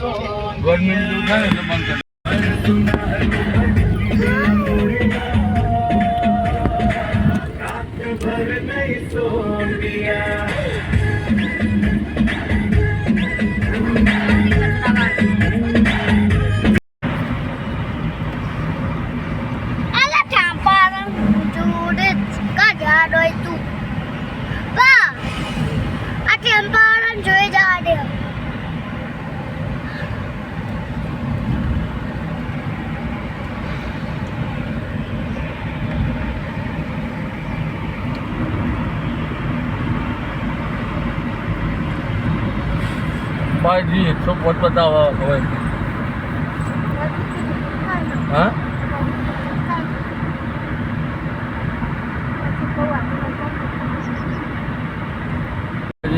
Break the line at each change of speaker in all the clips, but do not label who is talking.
Government દૂર થાય એટલે બંધ કરે. ભાઈજી 105 બતાવો હવે. હા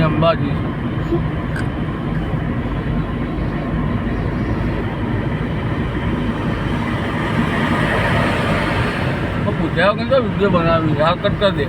અંબાજી પૂછ્યા કે વિડીયો બનાવી આ કટ કરી દે.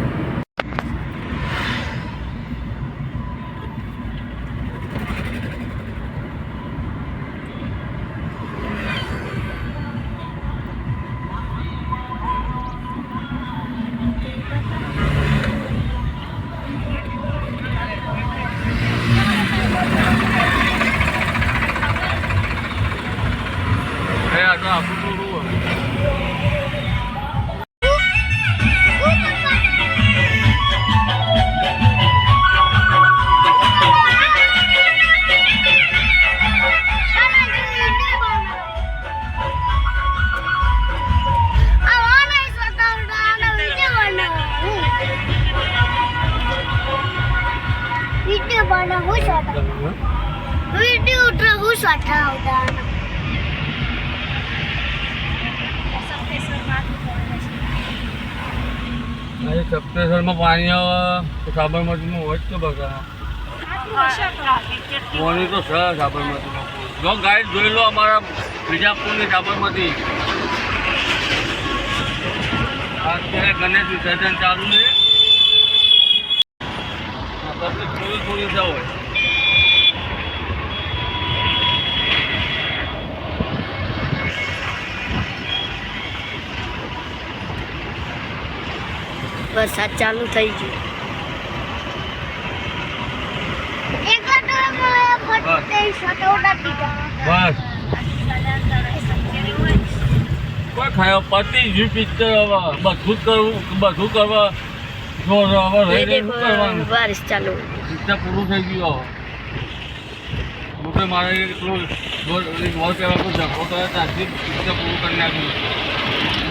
સપ્ટેમ્બરમાં પાણી આવે સાબરમતીમાં હોય જ તો બગા પાણી તો છે સાબરમતીમાં. જો ગાઈડ જોઈ લો અમારા વિજાપુરની સાબરમતી. અત્યારે ગણેશ વિસર્જન ચાલુ છે. પબ્લિક થોડી જ હોય.
વરસાદ ચાલુ થઈ ગયો.
બસ કોઈ ખાયો પતી જ પિક્ચર હવે બધું કરવું કરવા જો હવે રહી કરવાનું.
બારિશ ચાલુ
પિક્ચર પૂરું થઈ ગયું. હવે મારે એટલું વોલ પેલા કોઈ ઝઘડો કરે ત્યાંથી પિક્ચર પૂરું કરી નાખ્યું.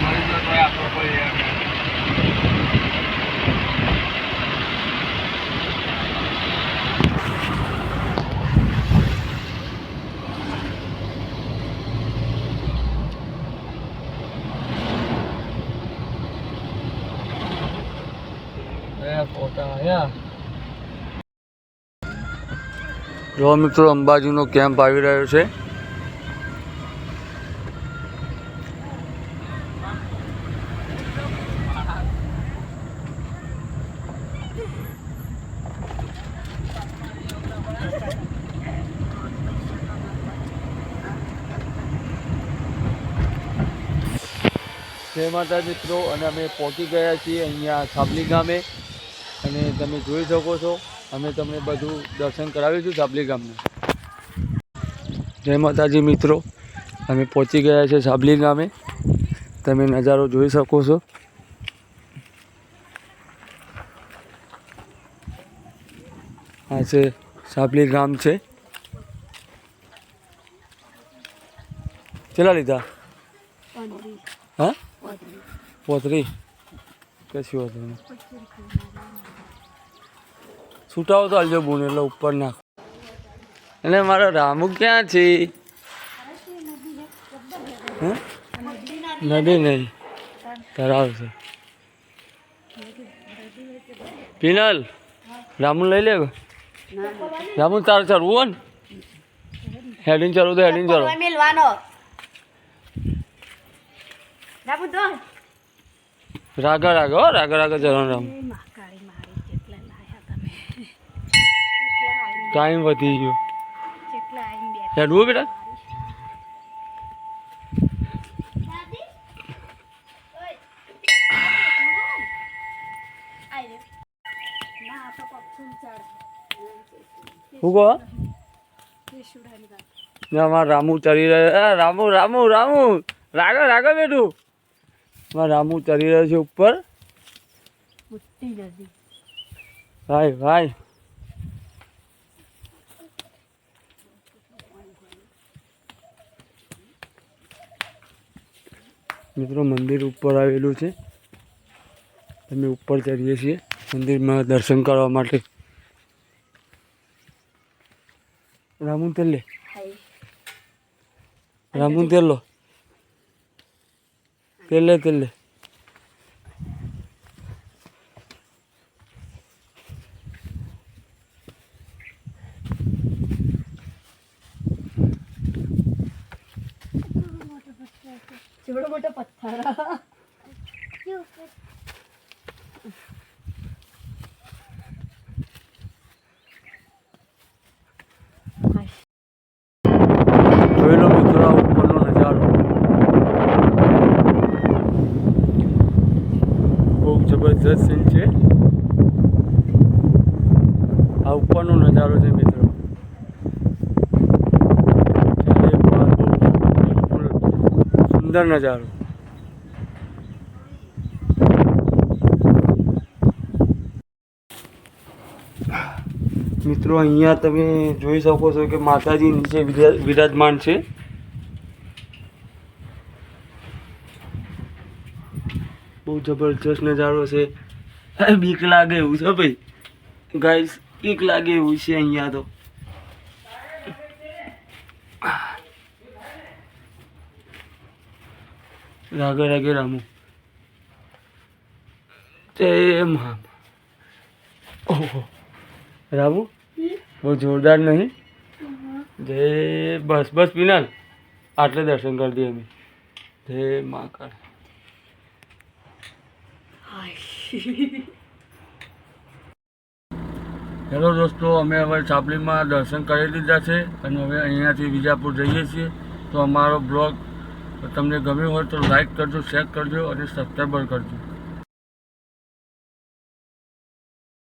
મારી જોડે આપવો પડે યાર. જો મિત્રો અંબાજીનો કેમ્પ આવી રહ્યો છે. જય માતા મિત્રો, અને અમે પહોંચી ગયા છીએ અહીંયા સાબલી ગામે. અને તમે જોઈ શકો છો અમે તમને બધું દર્શન કરાવીશું સાબલી ગામનું. જય માતાજી મિત્રો, અમે પહોંચી ગયા છે સાબલી ગામે. તમે નજારો જોઈ શકો છો. આ છે સાબલી ગામ છે. કેટલા લીધા? હા 35 કશું હતું નહીં. છૂટાવો તો હાલજો બુન એટલે ઉપર નાખો. એટલે મારો રામુ ક્યાં છે? નદી નહીં, તળાવ છે. પિનલ રામુ લઈ લે. રામુ તારે ચડવું હોય ને હેડીને ચડવું તો હેડીને ચડો. રાગા રાગા હો, રાગા રાગા ચડવાનું. રામ ટાઈમ વધી ગયો. હેડવું બેટા શું કહો અમારા રામુ ચડી રહ્યો રામુ રામુ રામુ રાગો રાગો બેઠું અમારા રામુ ચડી રહ્યો છે ઉપર ભાઈ ભાઈ મિત્રો મંદિર ઉપર આવેલું છે અમે ઉપર ચડીએ છીએ મંદિરમાં દર્શન કરવા માટે રામુ તેલ લે રામુ તેલ લો તેલ લે
छोटा मोटा पत्थर
જોઈ લો મિત્રો આ ઉપરનો નજારો બહુ જબરજસ્ત સીન છે આ ઉપરનો નજારો છે મિત્રો સુંદર નજારો મિત્રો અહીંયા તમે જોઈ શકો છો કે માતાજી નીચે વિરાજમાન છે બહુ જબરજસ્ત નજારો છે બીક લાગે એવું છે ભાઈ ગાઈસ બીક લાગે એવું છે અહીંયા તો રાગે રાગે રામુ તે મા ઓહો રામુ બહુ જોરદાર નહીં જય બસ બસ પિનાલ આટલે દર્શન કરી દઈએ અમે જય મહાકાળ હેલો દોસ્તો અમે હવે ચાપલીમાં દર્શન કરી લીધા છે અને હવે અહીંયાથી વિજાપુર જઈએ છીએ તો અમારો બ્લોગ તમને ગમ્યો હોય તો લાઈક કરજો શેર કરજો અને સબસ્ક્રાઈબર કરજો